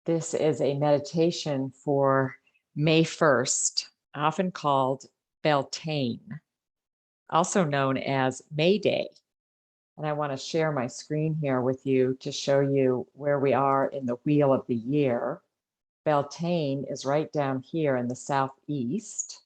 This is a meditation for May 1st, often called Beltane, also known as May Day. And I want to share my screen here with you to show you where we are in the wheel of the year. Beltane is right down here in the southeast,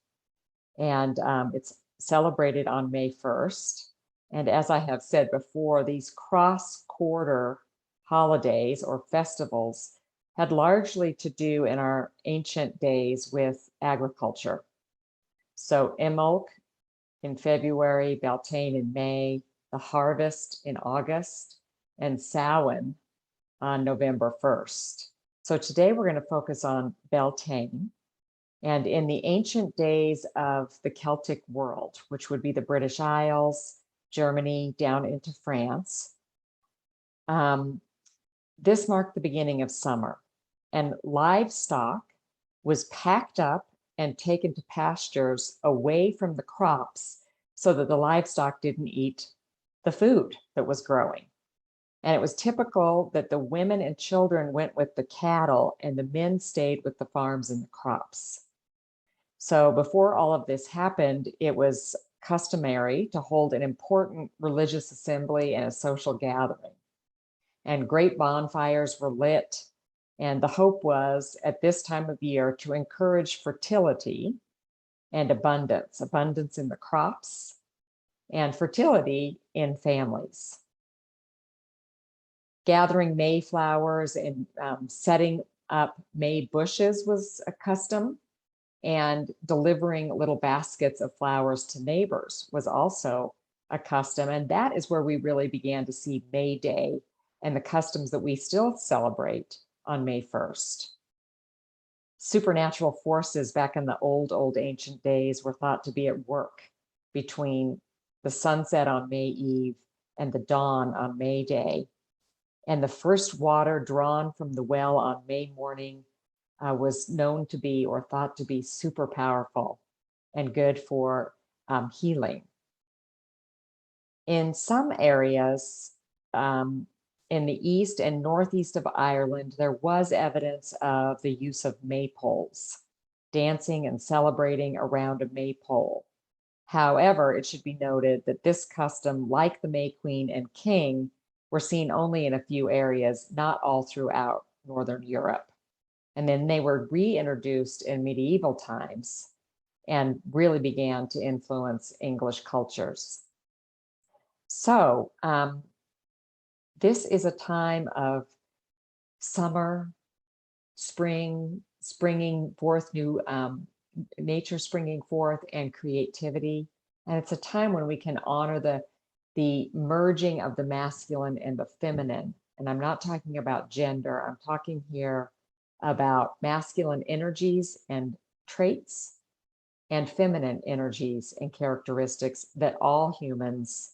and it's celebrated on May 1st. And as I have said before, these cross-quarter holidays or festivals had largely to do in our ancient days with agriculture. So Imbolc in February, Beltane in May, the harvest in August, and Samhain on November 1st. So today we're going to focus on Beltane. And in the ancient days of the Celtic world, which would be the British Isles, Germany, down into France, this marked the beginning of summer, and livestock was packed up and taken to pastures away from the crops so that the livestock didn't eat the food that was growing. And it was typical that the women and children went with the cattle and the men stayed with the farms and the crops. So before all of this happened, it was customary to hold an important religious assembly and a social gathering. And great bonfires were lit. And the hope was at this time of year to encourage fertility and abundance in the crops and fertility in families. Gathering Mayflowers and setting up May bushes was a custom, and delivering little baskets of flowers to neighbors was also a custom. And that is where we really began to see May Day and the customs that we still celebrate on May 1st. Supernatural forces back in the old ancient days were thought to be at work between the sunset on May Eve and the dawn on May Day. And the first water drawn from the well on May morning was known to be or thought to be super powerful and good for healing. In some areas in the east and northeast of Ireland, there was evidence of the use of maypoles, dancing and celebrating around a maypole. However, it should be noted that this custom, like the May Queen and King, were seen only in a few areas, not all throughout Northern Europe. And then they were reintroduced in medieval times and really began to influence English cultures. So this is a time of summer, spring, springing forth, new nature springing forth, and creativity. And it's a time when we can honor the merging of the masculine and the feminine. And I'm not talking about gender. I'm talking here about masculine energies and traits and feminine energies and characteristics that all humans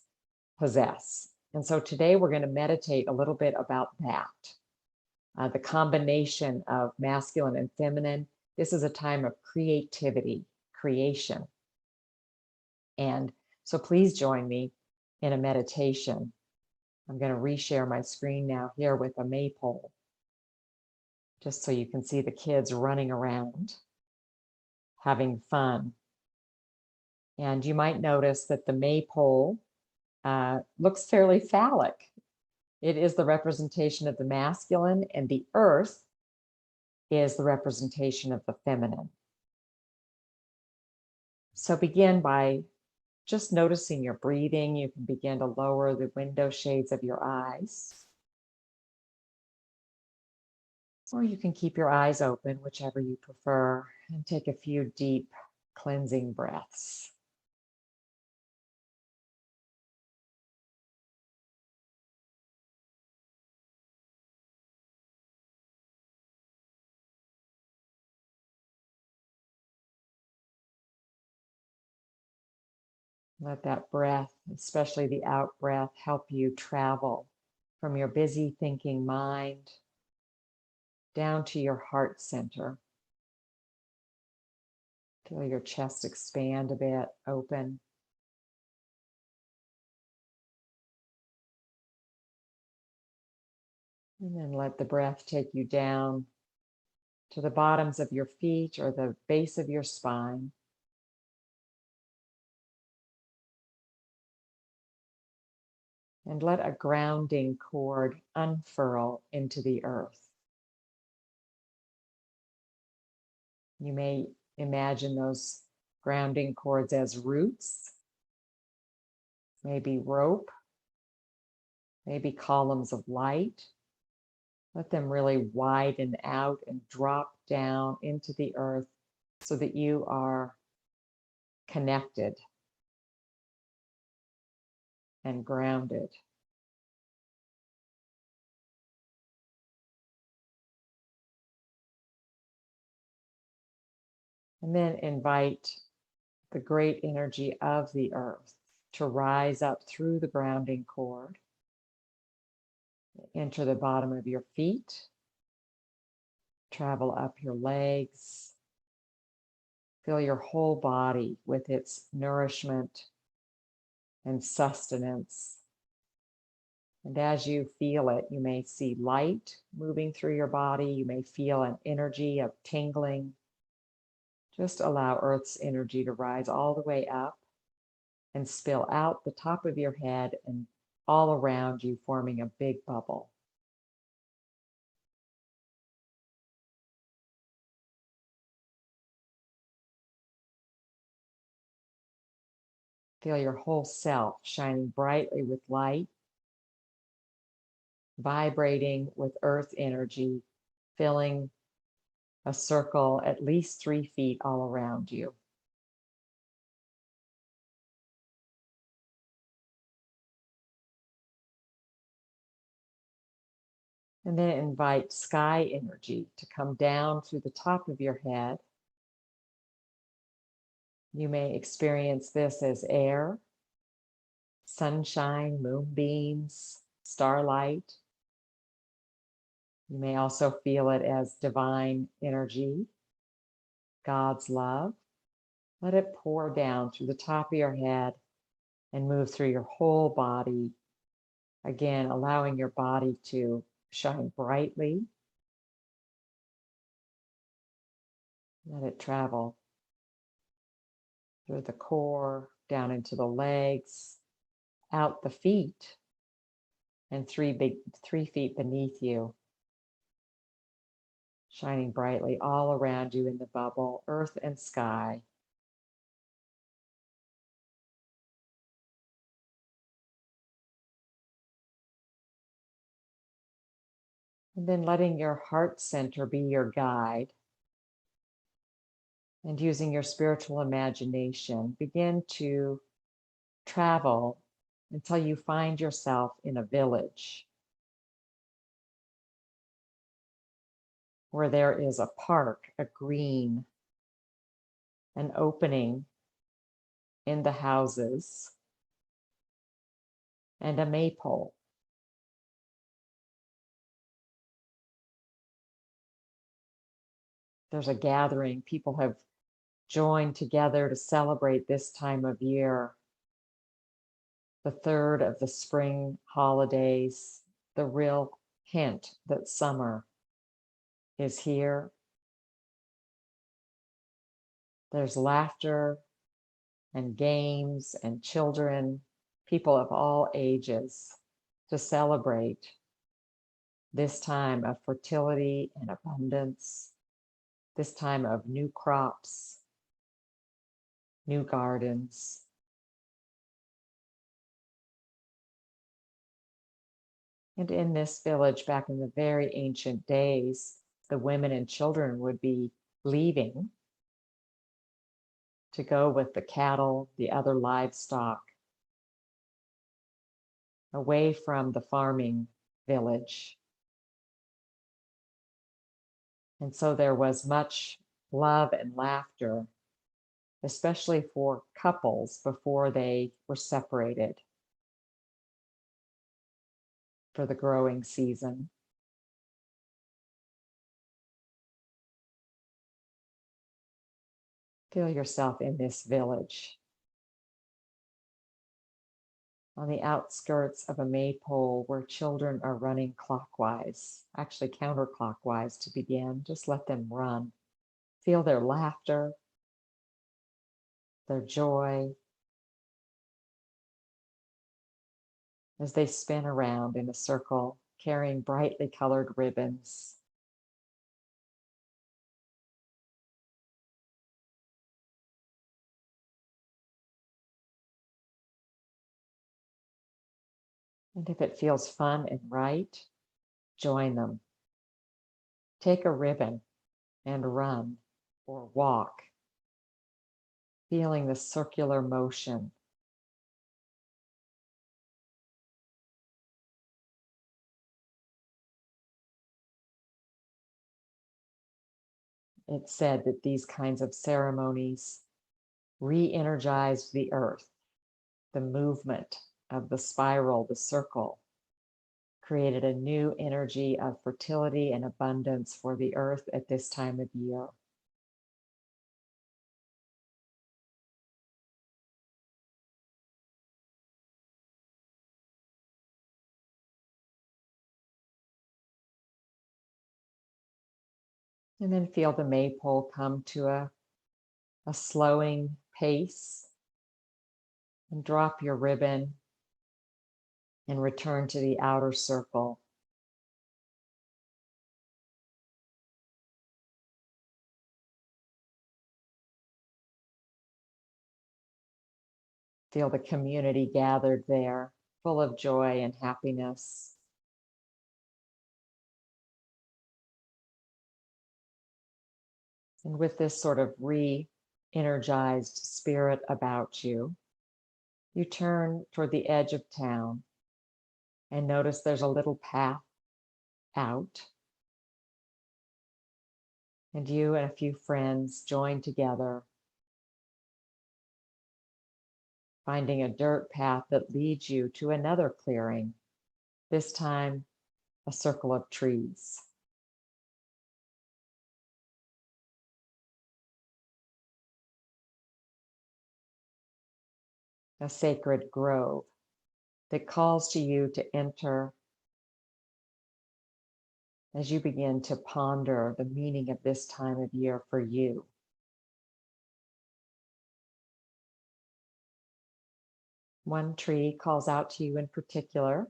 possess. And so today we're going to meditate a little bit about that, the combination of masculine and feminine. This is a time of creativity, creation. And so please join me in a meditation. I'm going to reshare my screen now here with a maypole, just so you can see the kids running around, having fun. And you might notice that the maypole looks fairly phallic. It is the representation of the masculine, and the earth is the representation of the feminine. So begin by just noticing your breathing. You can begin to lower the window shades of your eyes. Or you can keep your eyes open, whichever you prefer, and take a few deep cleansing breaths. Let that breath, especially the out breath, help you travel from your busy thinking mind down to your heart center. Feel your chest expand a bit, open. And then let the breath take you down to the bottoms of your feet or the base of your spine. And let a grounding cord unfurl into the earth. You may imagine those grounding cords as roots, maybe rope, maybe columns of light. Let them really widen out and drop down into the earth so that you are connected and grounded. And then invite the great energy of the earth to rise up through the grounding cord, enter the bottom of your feet, travel up your legs, fill your whole body with its nourishment and sustenance. And as you feel it, you may see light moving through your body. You may feel an energy of tingling. Just allow Earth's energy to rise all the way up and spill out the top of your head and all around you, forming a big bubble. Feel your whole self shining brightly with light, vibrating with Earth energy, filling a circle at least 3 feet all around you. And then invite sky energy to come down through the top of your head. You may experience this as air, sunshine, moonbeams, starlight. You may also feel it as divine energy, God's love. Let it pour down through the top of your head and move through your whole body. Again, allowing your body to shine brightly. Let it travel through the core, down into the legs, out the feet, and 3 feet beneath you, shining brightly all around you in the bubble, earth and sky. And then letting your heart center be your guide, and using your spiritual imagination, begin to travel until you find yourself in a village where there is a park, a green, an opening in the houses, and a maypole. There's a gathering. People have joined together to celebrate this time of year, the third of the spring holidays, the real hint that summer is here. There's laughter and games and children, people of all ages, to celebrate this time of fertility and abundance, this time of new crops, new gardens. And in this village, back in the very ancient days, the women and children would be leaving to go with the cattle, the other livestock, away from the farming village. And so there was much love and laughter, especially for couples before they were separated for the growing season. Feel yourself in this village. on the outskirts of a maypole where children are running clockwise, actually counterclockwise to begin. Just let them run. Feel their laughter, their joy, as they spin around in a circle, carrying brightly colored ribbons. And if it feels fun and right, join them. Take a ribbon and run or walk, feeling the circular motion. It's said that these kinds of ceremonies re-energized the earth, the movement of the spiral, the circle, created a new energy of fertility and abundance for the earth at this time of year. And then feel the maypole come to a slowing pace, and drop your ribbon and return to the outer circle. Feel the community gathered there, full of joy and happiness. And with this sort of re-energized spirit about you, you turn toward the edge of town and notice there's a little path out. And you and a few friends join together, finding a dirt path that leads you to another clearing, this time a circle of trees. A sacred grove that calls to you to enter as you begin to ponder the meaning of this time of year for you. One tree calls out to you in particular,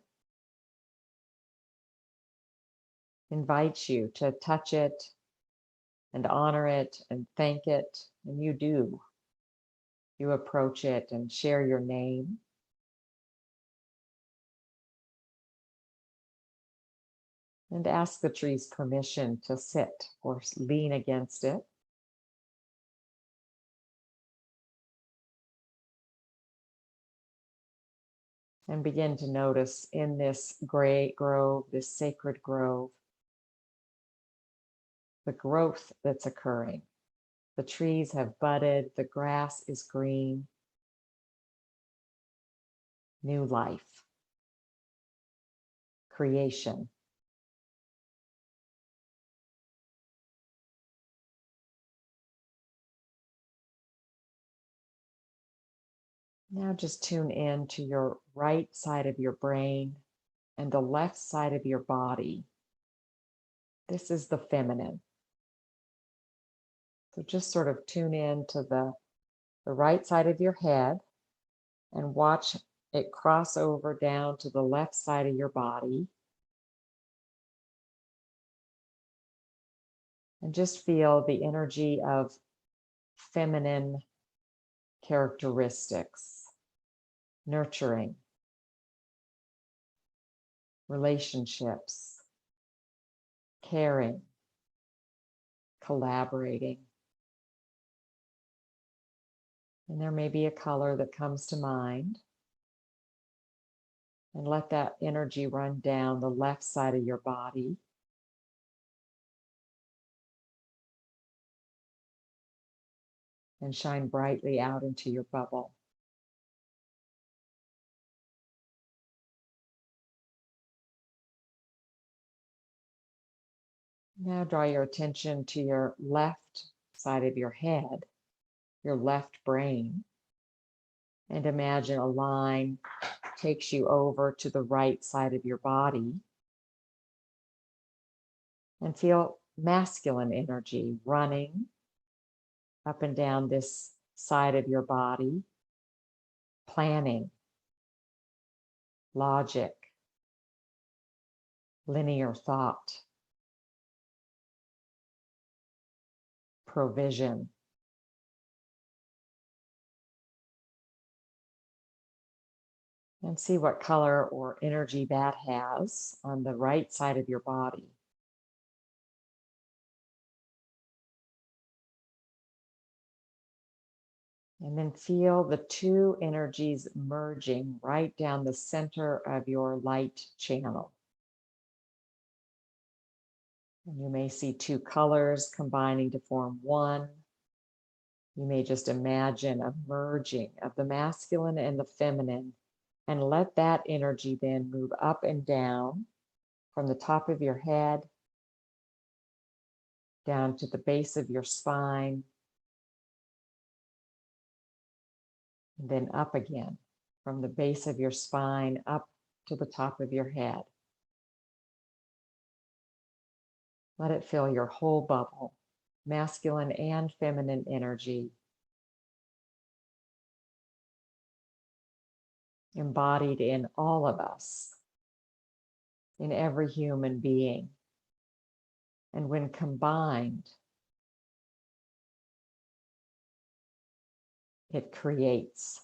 invites you to touch it and honor it and thank it, and you do. You approach it and share your name. And ask the tree's permission to sit or lean against it. And begin to notice in this great grove, this sacred grove, the growth that's occurring. The trees have budded, the grass is green. New life, creation. Now just tune in to your right side of your brain and the left side of your body. This is the feminine. So just sort of tune in to the right side of your head and watch it cross over down to the left side of your body. And just feel the energy of feminine characteristics, nurturing, relationships, caring, collaborating. And there may be a color that comes to mind. And let that energy run down the left side of your body. And shine brightly out into your bubble. Now draw your attention to your left side of your head, your left brain, and imagine a line takes you over to the right side of your body. And feel masculine energy running up and down this side of your body, planning, logic, linear thought, provision. And see what color or energy that has on the right side of your body. And then feel the two energies merging right down the center of your light channel. And you may see two colors combining to form one. You may just imagine a merging of the masculine and the feminine, and let that energy then move up and down from the top of your head down to the base of your spine, and then up again from the base of your spine up to the top of your head. Let it fill your whole bubble, masculine and feminine energy, embodied in all of us, in every human being. And when combined, it creates.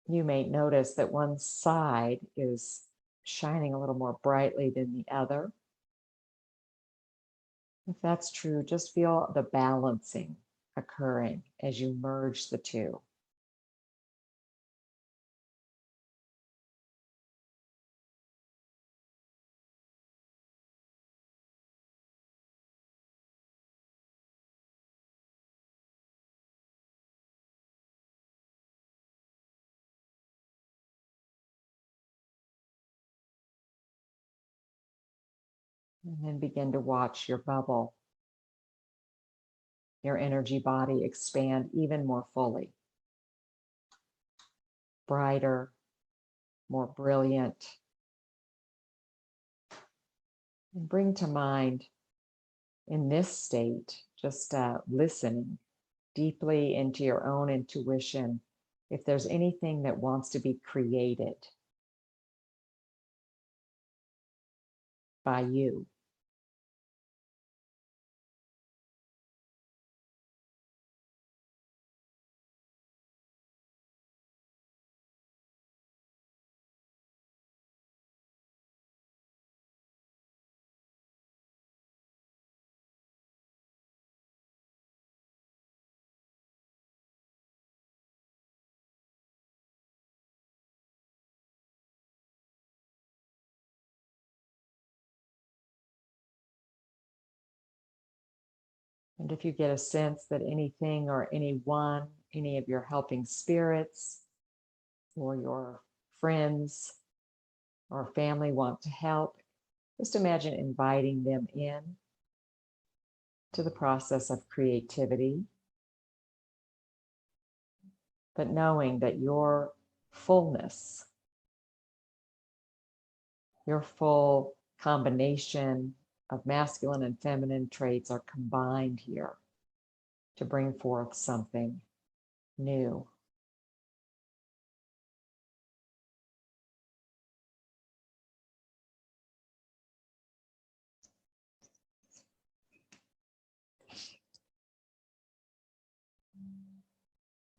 You may notice that one side is shining a little more brightly than the other. If that's true, just feel the balancing occurring as you merge the two. And then begin to watch your bubble, your energy body expand even more fully, brighter, more brilliant. And bring to mind in this state, just listening deeply into your own intuition, if there's anything that wants to be created by you. And if you get a sense that anything or anyone, any of your helping spirits or your friends or family want to help, just imagine inviting them in to the process of creativity, but knowing that your fullness, your full combination of masculine and feminine traits are combined here to bring forth something new.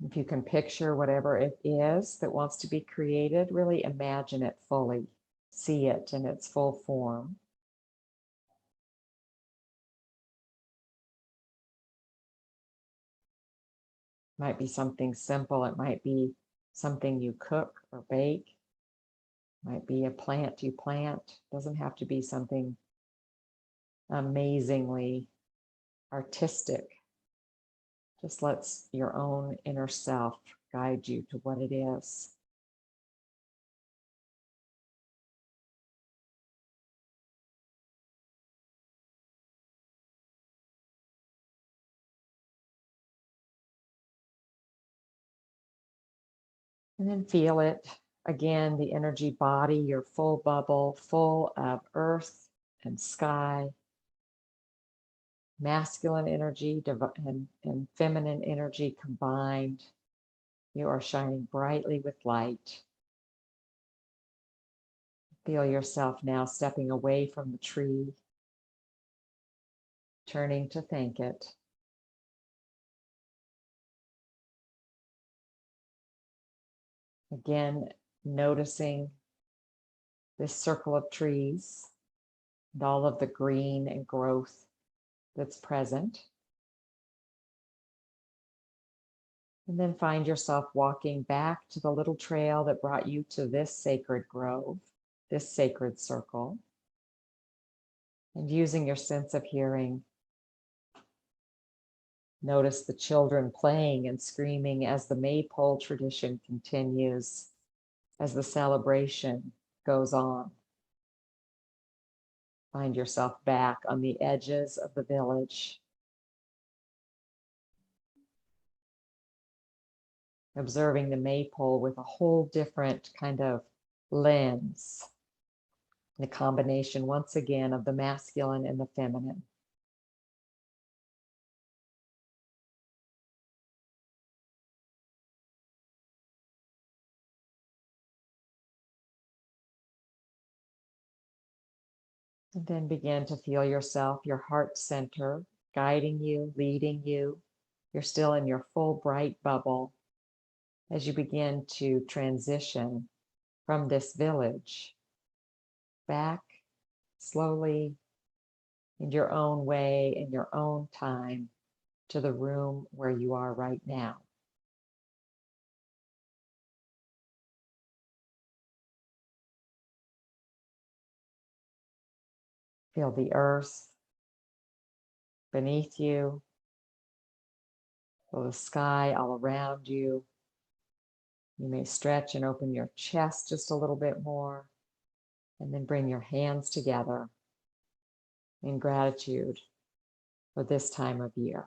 If you can picture whatever it is that wants to be created, really imagine it fully, see it in its full form. It might be something simple. It might be something you cook or bake. It might be a plant you plant. It doesn't have to be something amazingly artistic. Just let your own inner self guide you to what it is. And then feel it again, the energy body, your full bubble, full of earth and sky, masculine energy and feminine energy combined. You are shining brightly with light. Feel yourself now stepping away from the tree, turning to thank it. Again, noticing this circle of trees and all of the green and growth that's present. And then find yourself walking back to the little trail that brought you to this sacred grove, this sacred circle, and using your sense of hearing. Notice the children playing and screaming as the maypole tradition continues, as the celebration goes on. Find yourself back on the edges of the village, observing the maypole with a whole different kind of lens. The combination, once again, of the masculine and the feminine. And then begin to feel yourself, your heart center, guiding you, leading you. You're still in your full bright bubble as you begin to transition from this village back slowly in your own way, in your own time, to the room where you are right now. Feel the earth beneath you, feel the sky all around you. You may stretch and open your chest just a little bit more, and then bring your hands together in gratitude for this time of year.